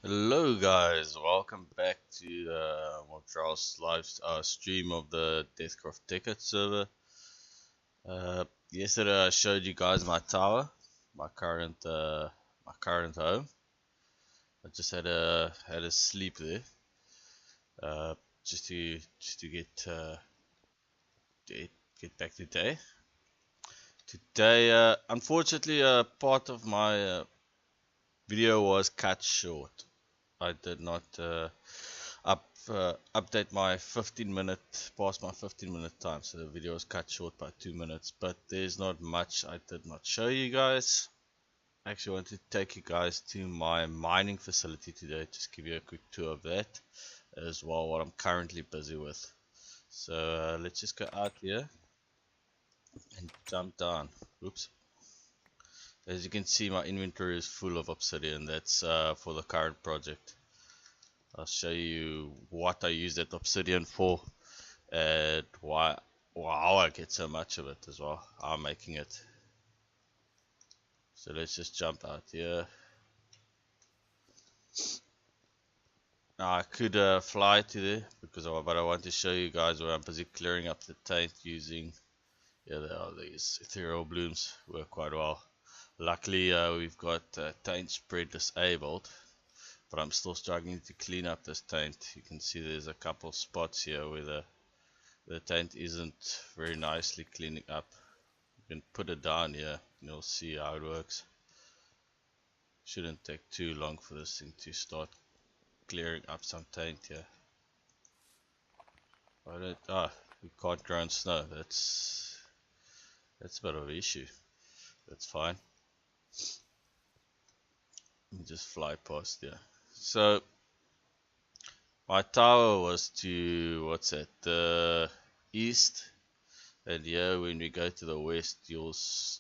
Hello guys, welcome back to Charles' live stream of the Deathcraft Tekkit server. Yesterday I showed you guys my tower, my current home. I just had a sleep there, uh, just to get get back to day. Today, unfortunately, part of my video was cut short. I did not update my 15-minute past my 15-minute time, so the video was cut short by 2 minutes. But there's not much I did not show you guys. I actually want to take you guys to my mining facility today, just give you a quick tour of that as well, what I'm currently busy with. So let's just go out here and jump down. Oops. As you can see, my inventory is full of obsidian. That's for the current project. I'll show you what I use that obsidian for and how I get so much of it as well. How I'm making it. So let's just jump out here. Now I could fly to there but I want to show you guys where I'm busy clearing up the taint using these ethereal blooms. Work quite well. Luckily we've got taint spread disabled, but I'm still struggling to clean up this taint. You can see there's a couple spots here where the taint isn't very nicely cleaning up. You can put it down here and you'll see how it works. Shouldn't take too long for this thing to start clearing up some taint here. We can't grow in snow. That's a bit of an issue. That's fine. Let me just fly past here. So my tower was to the east, and here when we go to the west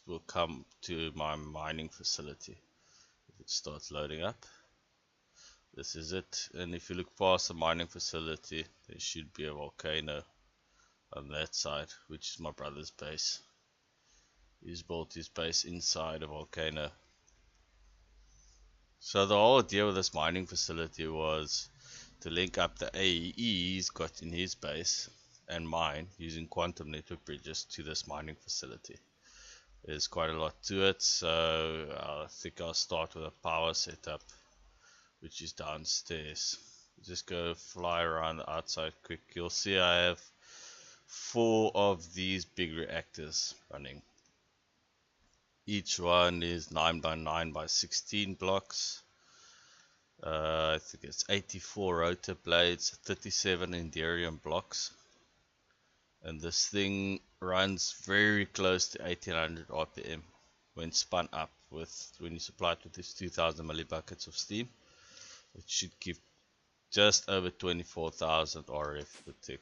we'll come to my mining facility. If it starts loading up, this is it. And if you look past the mining facility, there should be a volcano on that side, which is my brother's base. He's built his base inside a volcano. So the whole idea with this mining facility was to link up the AE he's got in his base and mine using quantum network bridges to this mining facility. There's quite a lot to it, so I think I'll start with a power setup, which is downstairs. Just go fly around the outside quick. You'll see I have 4 of these big reactors running. Each one is 9 by 9 by 16 blocks. I think it's 84 rotor blades, 37 Enderium blocks, and this thing runs very close to 1800 RPM when spun up when you supply it with this 2000 millibuckets of steam. It should give just over 24,000 RF per tick.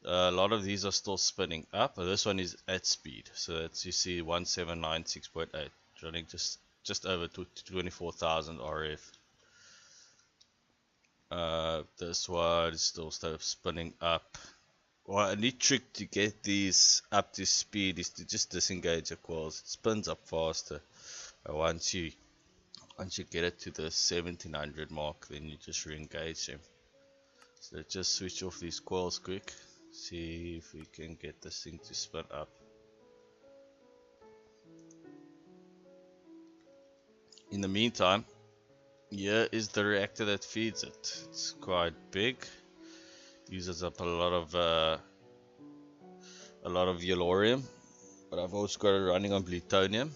A lot of these are still spinning up. This one is at speed, so that's, you see, 1796.8 running just over 24,000 RF. This one is still spinning up. Well, a neat trick to get these up to speed is to just disengage the coils. It spins up faster. Once you get it to the 1700 mark, then you just re-engage them. So let's just switch off these coils quick. See if we can get this thing to spin up. In the meantime, here is the reactor that feeds it. It's quite big. Uses up a lot of yellorium, but I've also got it running on plutonium.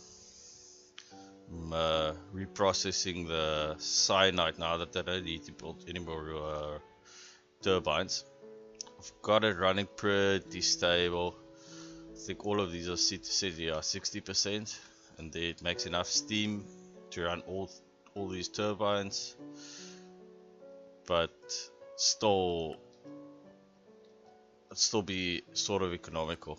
I'm reprocessing the cyanide now that I don't need to build any more turbines. I've got it running pretty stable. I think all of these are set 60%, and it makes enough steam to run all these turbines, but still be sort of economical.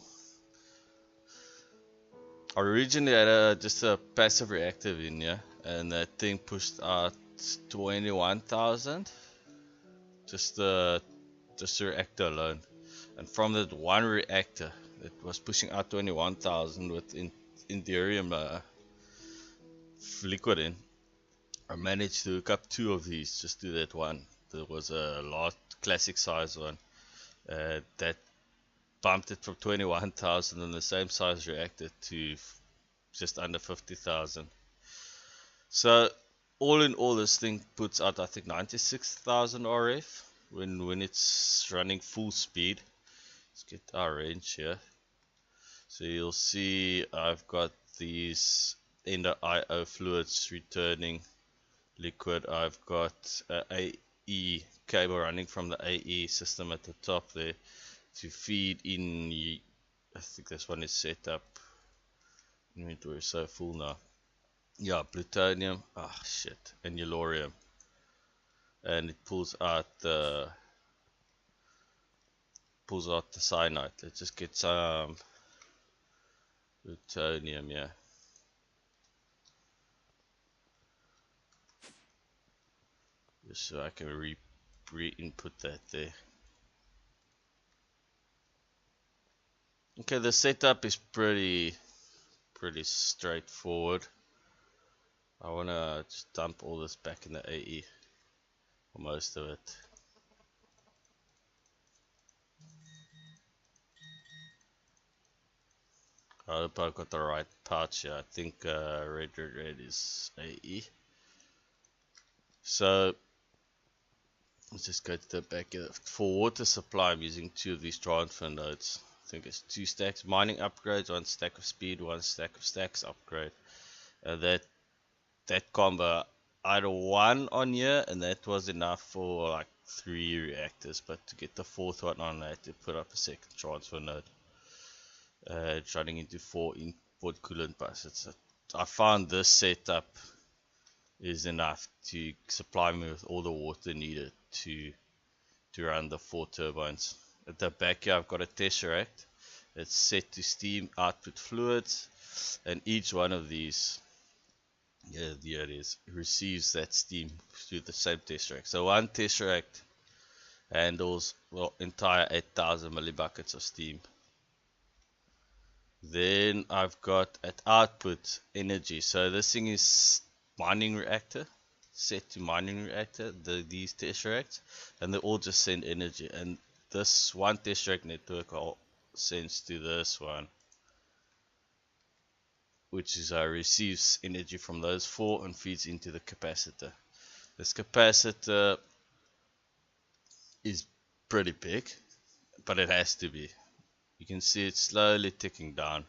I originally had just a passive reactor in here, and that thing pushed out 21,000, just the reactor alone. And from that one reactor, it was pushing out 21,000 with Enderium liquid in. I managed to hook up 2 of these, just do that one. There was a large classic size one that bumped it from 21,000 on the same size reactor to just under 50,000. So all in all, this thing puts out, I think, 96,000 RF when it's running full speed. Let's get our range here. So you'll see I've got these ender IO fluids returning liquid. I've got AE cable running from the AE system at the top there to feed in. I think this one is set up. Inventory is so full now. Yeah, plutonium, shit, and yellorium, and it pulls out the cyanide. Let's just get some plutonium, yeah. Just so I can re-input that there. Okay, the setup is pretty straightforward. I wanna just dump all this back in the AE, or most of it. I hope I've got the right pouch here. I think red is AE. So let's just go to the back here. For water supply, I'm using 2 of these transfer nodes. I think it's 2 stacks mining upgrades, 1 stack of speed, 1 stack of stacks upgrade. That combo, I had 1 on here, and that was enough for like 3 reactors. But to get the 4th one on, I had to put up a second transfer node. It's running into 4 input coolant buses. I found this setup is enough to supply me with all the water needed to run the 4 turbines. At the back here, I've got a tesseract. It's set to steam output fluids, and each one of these, here it is, receives that steam through the same tesseract. So one tesseract handles the entire 8,000 millibuckets of steam. Then I've got at output energy. So this thing is mining reactor, set to mining reactor, these tesseracts, and they all just send energy. And this one tesseract network all sends to this one, which is receives energy from those 4 and feeds into the capacitor. This capacitor is pretty big, but it has to be. You can see it's slowly ticking down.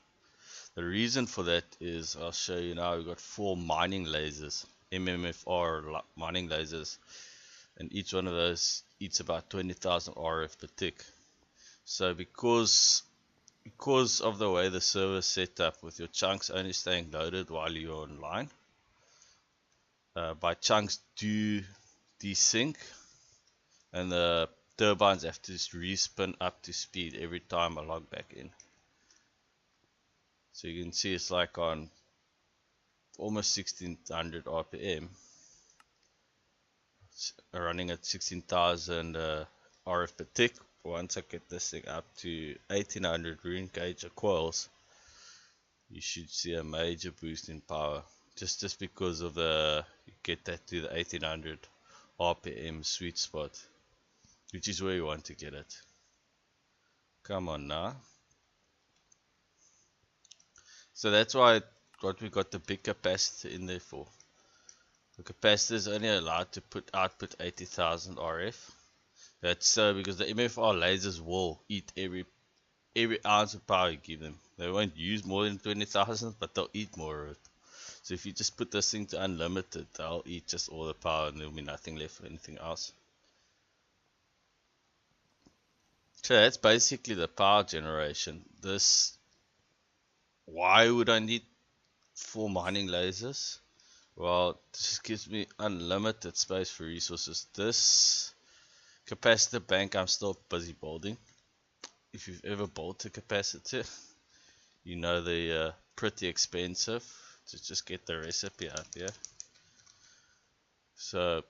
The reason for that is, I'll show you now, we've got 4 mining lasers, MMFR mining lasers, and each one of those eats about 20,000 RF per tick. So because of the way the server is set up, with your chunks only staying loaded while you're online, by chunks do desync, and the turbines have to just respin up to speed every time I log back in. So you can see it's like on almost 1600 RPM. It's running at 16,000 RF per tick. Once I get this thing up to 1800 ring gauge coils, you should see a major boost in power. Just because of you get that to the 1800 RPM sweet spot, which is where you want to get it. Come on now. So that's what we got the big capacitor in there for. The capacitor is only allowed to output 80,000 RF. That's so because the MFR lasers will eat every ounce of power you give them. They won't use more than 20,000, but they'll eat more of it. So if you just put this thing to unlimited, they'll eat just all the power, and there'll be nothing left for anything else. So that's basically the power generation. Why would I need 4 mining lasers? Well, this gives me unlimited space for resources. This capacitor bank I'm still busy building. If you've ever built a capacitor, you know they're pretty expensive. To just get the recipe out here. So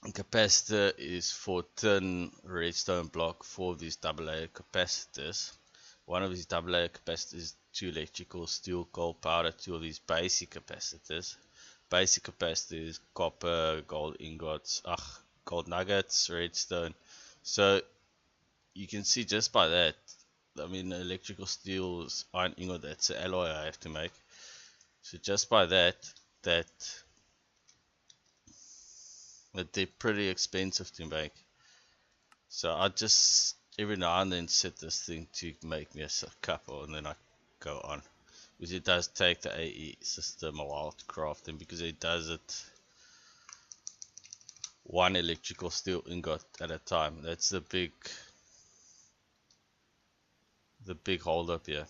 capacitor is 4 tin redstone block, 4 of these AA capacitors. One of these AA capacitors is 2 electrical, steel, coal, powder, 2 of these basic capacitors. basic capacity is copper, gold ingots, gold nuggets, redstone. So you can see just by that, I mean, electrical steel is iron ingot, that's the alloy I have to make. So just by that, that they're pretty expensive to make. So I just every now and then set this thing to make me a couple, and then I go on. Because it does take the AE system a while to craft them, because it does it one electrical steel ingot at a time. That's the big hold up here.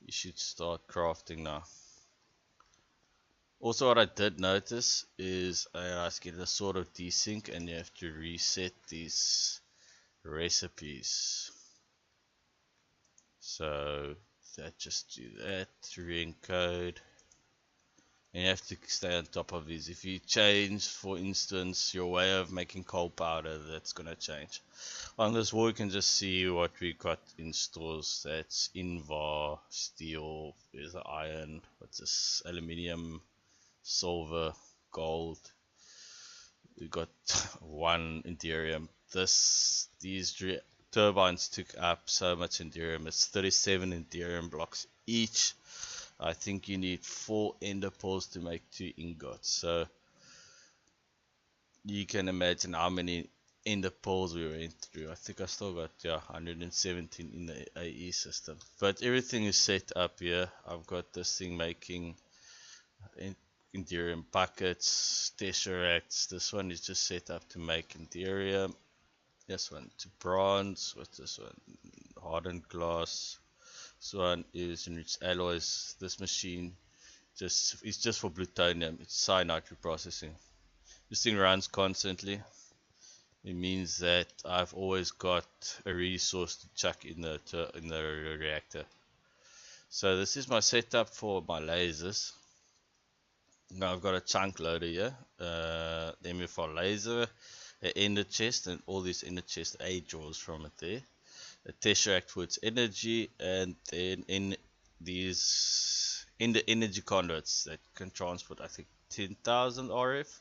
You should start crafting now. Also, what I did notice is I get a sort of desync, and you have to reset these recipes. So just do that, re-encode. And you have to stay on top of these. If you change, for instance, your way of making coal powder, that's gonna change. On this wall, you can just see what we got in stores. That's Invar, steel, there's iron, what's this, aluminium, silver, gold. We got one Ethereum. These turbines took up so much Ethereum. It's 37 Ethereum blocks each. I think you need 4 ender pearls to make 2 ingots. So you can imagine how many ender pearls we went through. I think I still got 117 in the AE system. But everything is set up here. I've got this thing making Ethereum buckets, tesseracts. This one is just set up to make Ethereum. This one to bronze. What's this one? Hardened glass. This one is enriched alloys. This machine is just for plutonium. It's cyanide reprocessing. This thing runs constantly. It means that I've always got a resource to chuck in the reactor. So this is my setup for my lasers. Now I've got a chunk loader here, the MFR laser, an ender chest, and all these ender chest A draws from it there. A tesseract for its energy, and then in these the energy conduits that can transport, I think 10,000 RF.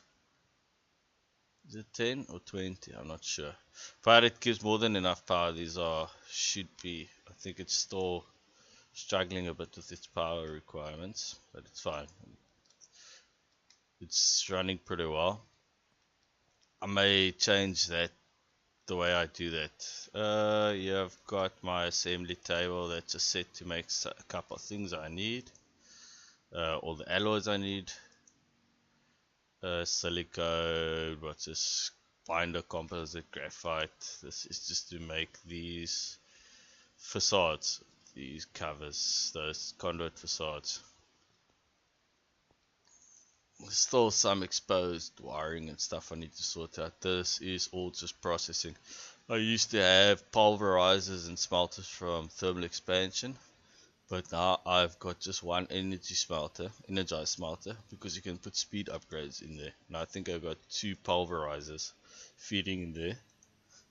Is it 10 or 20? I'm not sure. But it gives more than enough power. These should be. I think it's still struggling a bit with its power requirements, but it's fine. It's running pretty well. I may change that, the way I do that. Yeah, I've got my assembly table that's just set to make a couple of things I need. All the alloys I need. Silicone, what's this? Binder composite graphite. This is just to make these facades, these covers, those conduit facades. There's still some exposed wiring and stuff I need to sort out. This is all just processing. I used to have pulverizers and smelters from thermal expansion, but now I've got just one energized smelter, because you can put speed upgrades in there. And I think I've got 2 pulverizers feeding in there.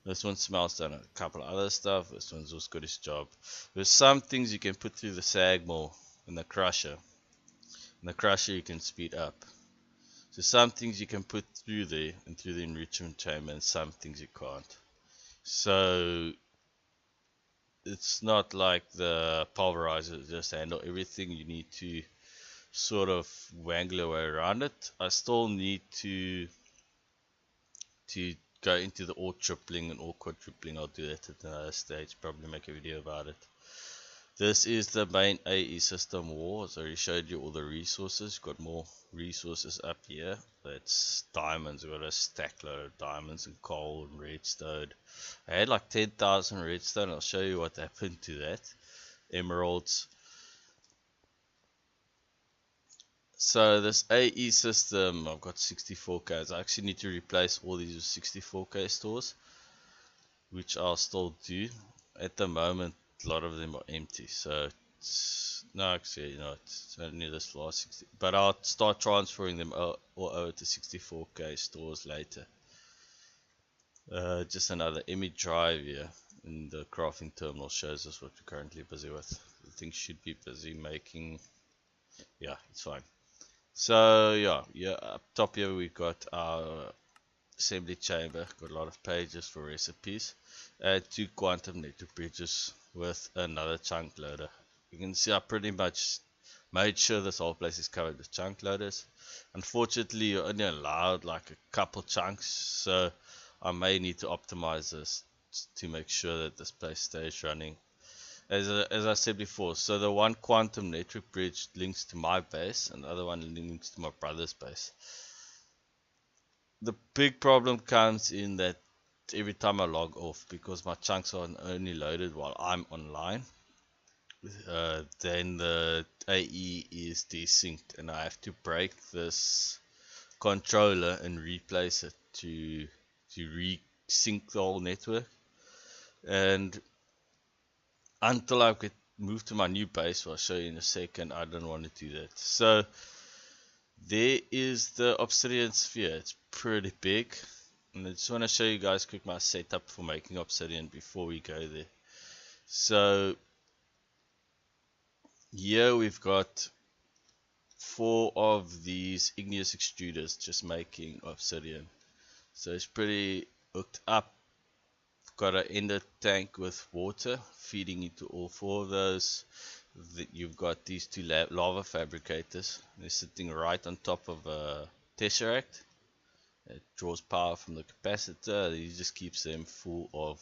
This one smelts down a couple of other stuff. This one's also got its job. There's some things you can put through the sag mill in the crusher. In the crusher you can speed up. So some things you can put through there and through the enrichment chamber, and some things you can't. So it's not like the pulverizer just handle everything. You need to sort of wangle your way around it. I still need to go into the ore tripling and ore quadrupling. I'll do that at another stage, probably make a video about it. This is the main AE system wall. I already showed you all the resources. Got more resources up here. That's diamonds. We've got a stack load of diamonds and coal and redstone. I had like 10,000 redstone. I'll show you what happened to that. Emeralds. So this AE system, I've got 64k. I actually need to replace all these with 64k stores, which I'll still do. At the moment, a lot of them are empty, so no, actually, it's only this last 60. But I'll start transferring them all over to 64k stores later. Just another image drive here, and the crafting terminal shows us what we're currently busy with. The thing should be busy making. Yeah, it's fine. So yeah, up top here we got our assembly chamber, got a lot of pages for recipes, and 2 quantum network bridges with another chunk loader. You can see I pretty much made sure this whole place is covered with chunk loaders. Unfortunately, you're only allowed like a couple chunks, so I may need to optimize this to make sure that this place stays running. As I said before, so the one quantum network bridge links to my base, and the other one links to my brother's base. The big problem comes in that every time I log off, because my chunks are only loaded while I'm online, then the AE is desynced, and I have to break this controller and replace it to resync the whole network. And until I get moved to my new base, I'll show you in a second, I don't want to do that. So there is the obsidian sphere. It's pretty big, and I just want to show you guys quick my setup for making obsidian before we go there. So here we've got 4 of these igneous extruders just making obsidian. So it's pretty hooked up. Got an ender tank with water feeding into all 4 of those. You've got these 2 lava fabricators. They're sitting right on top of a tesseract. It draws power from the capacitor. It just keeps them full of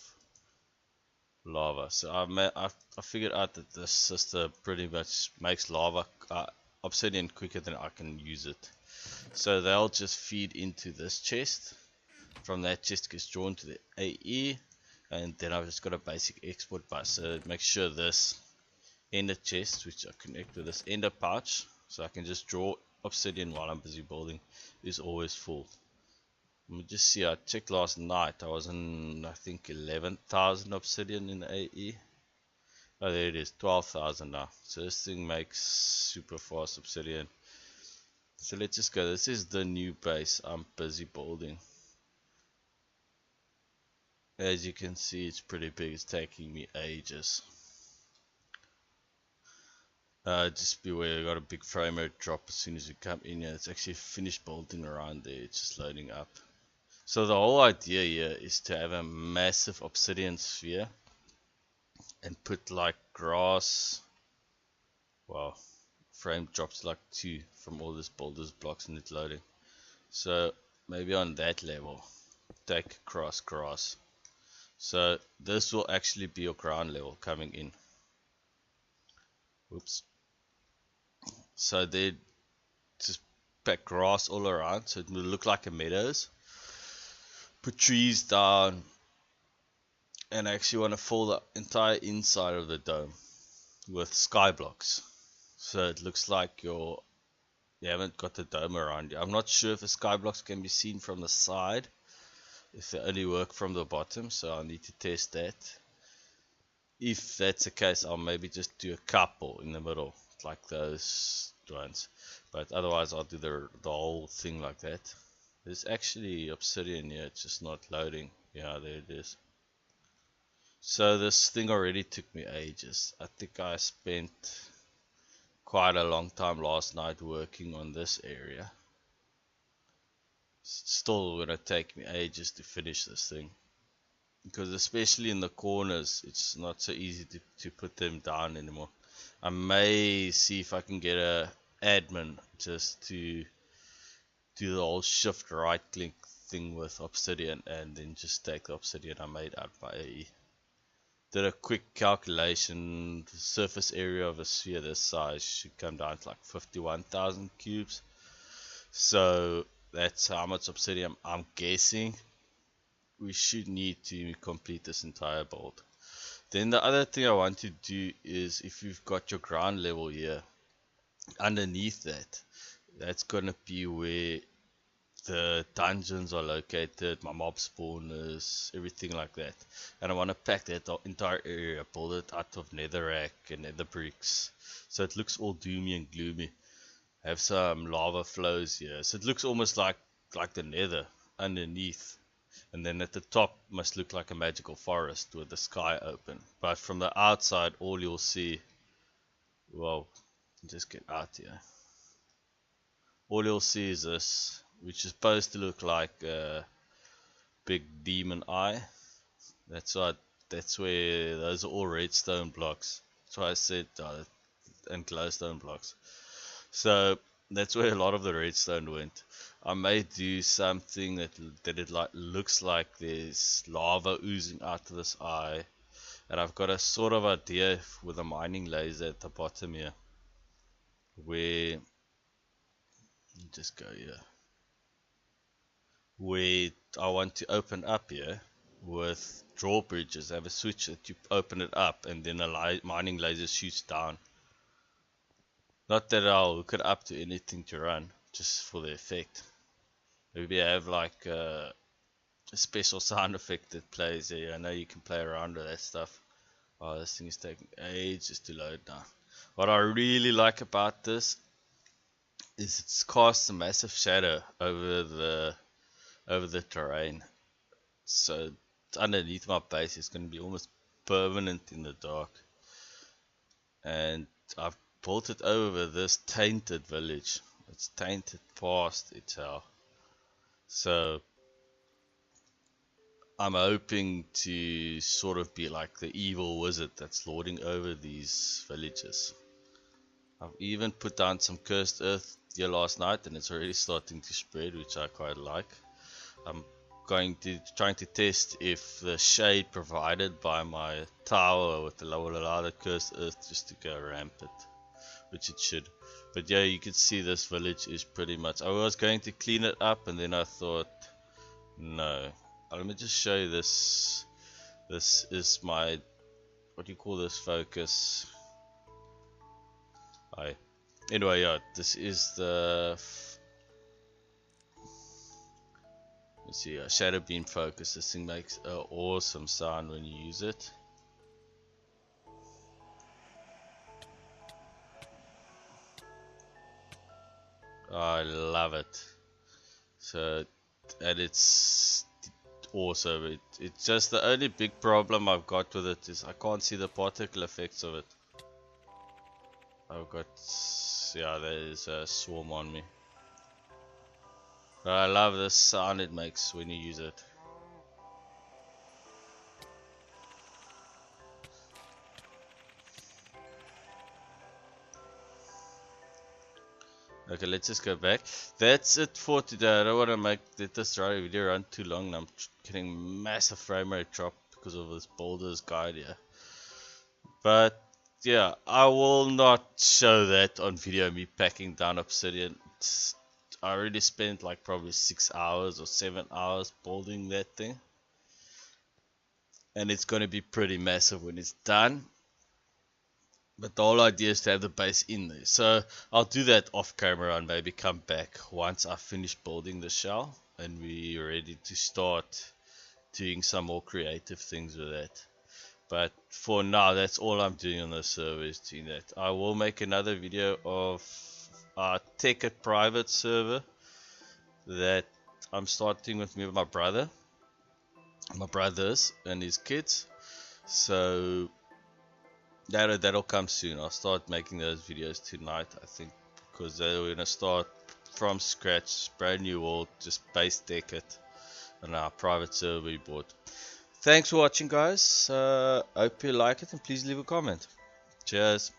lava. So I figured out that this system pretty much makes lava obsidian quicker than I can use it. So they'll just feed into this chest. From that chest gets drawn to the AE, and then I've just got a basic export bus. So make sure this ender chest, which I connect with this ender pouch, so I can just draw obsidian while I'm busy building, is always full. Let me just see, I checked last night, I was in I think 11,000 obsidian in the AE. Oh, there it is, 12,000 now. So this thing makes super fast obsidian. So let's just go. This is the new base I'm busy building. As you can see, it's pretty big. It's taking me ages. Just beware, I got a big frame rate drop as soon as you come in here. It's actually finished building around there. It's just loading up. So the whole idea here is to have a massive obsidian sphere and put like grass. Wow, frame drops like 2 from all this boulders blocks and it's loading. So maybe on that level, take across grass. So this will actually be your ground level coming in. Oops. So they just pack grass all around, so it will look like a meadows. Put trees down, and I actually want to fill the entire inside of the dome with sky blocks, so it looks like you haven't got the dome around you. I'm not sure if the sky blocks can be seen from the side, if they only work from the bottom, so I need to test that. If that's the case, I'll maybe just do a couple in the middle, like those ones, but otherwise I'll do the whole thing like that. There's actually obsidian here, it's just not loading. Yeah, there it is. So this thing already took me ages. I think I spent quite a long time last night working on this area. It's still gonna take me ages to finish this thing, because especially in the corners it's not so easy to put them down anymore. I may see if I can get a admin just to do the whole shift right click thing with obsidian and then just take the obsidian I made out by AE. Did a quick calculation. The surface area of a sphere this size should come down to like 51,000 cubes. So that's how much obsidian I'm guessing we should need to complete this entire build. Then the other thing I want to do is, if you've got your ground level here, underneath that, that's gonna be where the dungeons are located, my mob spawners, everything like that. And I want to pack that entire area, build it out of netherrack and nether bricks, so it looks all doomy and gloomy. Have some lava flows here, so it looks almost like the nether underneath. And then at the top must look like a magical forest with the sky open. But from the outside, all you'll see, well, just get out here. all you'll see is this, which is supposed to look like a big demon eye. That's what. That's where those are all redstone blocks. That's why I said and glowstone blocks. So that's where a lot of the redstone went. I may do something that it looks like there's lava oozing out of this eye, and I've got a sort of idea with a mining laser at the bottom here, where just go here, where I want to open up here with drawbridges. I have a switch that you open it up, and then a mining laser shoots down. Not that I'll hook it up to anything to run, just for the effect. Maybe I have like a special sound effect that plays here. I know you can play around with that stuff. Oh, this thing is taking ages to load now. What I really like about this is it's casts a massive shadow over the terrain. So underneath my base it's going to be almost permanent in the dark. And I've built it over this tainted village. It's tainted past its hell. So I'm hoping to sort of be like the evil wizard that's lording over these villages. I've even put down some cursed earth here last night, and it's already starting to spread, which I quite like. I'm trying to test if the shade provided by my tower will allow the cursed earth just to go rampant, which it should. But yeah, you can see this village is pretty much. I was going to clean it up, and then I thought, no. Let me just show you this. This is my, what do you call this, focus? Anyway, yeah, this is the, let's see, shadow beam focus. This thing makes an awesome sound when you use it. I love it. So, and it's awesome. It's just the only big problem I've got with it is I can't see the particle effects of it. I've got, yeah, there is a swarm on me. But I love the sound it makes when you use it. Okay, let's just go back. That's it for today. I don't want to let this video run too long, and I'm getting massive frame rate drop because of this Boulder's Guide here. But yeah, I will not show that on video, me packing down obsidian. I already spent like probably 6 hours or 7 hours building that thing, and it's going to be pretty massive when it's done. But the whole idea is to have the base in there. So I'll do that off camera and maybe come back once I finish building the shell and we're ready to start doing some more creative things with that. But for now, that's all I'm doing on the server, is doing that. I will make another video of our Tekkit private server that I'm starting with me and my brothers and his kids. So that'll come soon. I'll start making those videos tonight, I think, because they're gonna start from scratch, brand new world, just base Tekkit on our private server we bought. Thanks for watching, guys. Hope you like it, and please leave a comment. Cheers.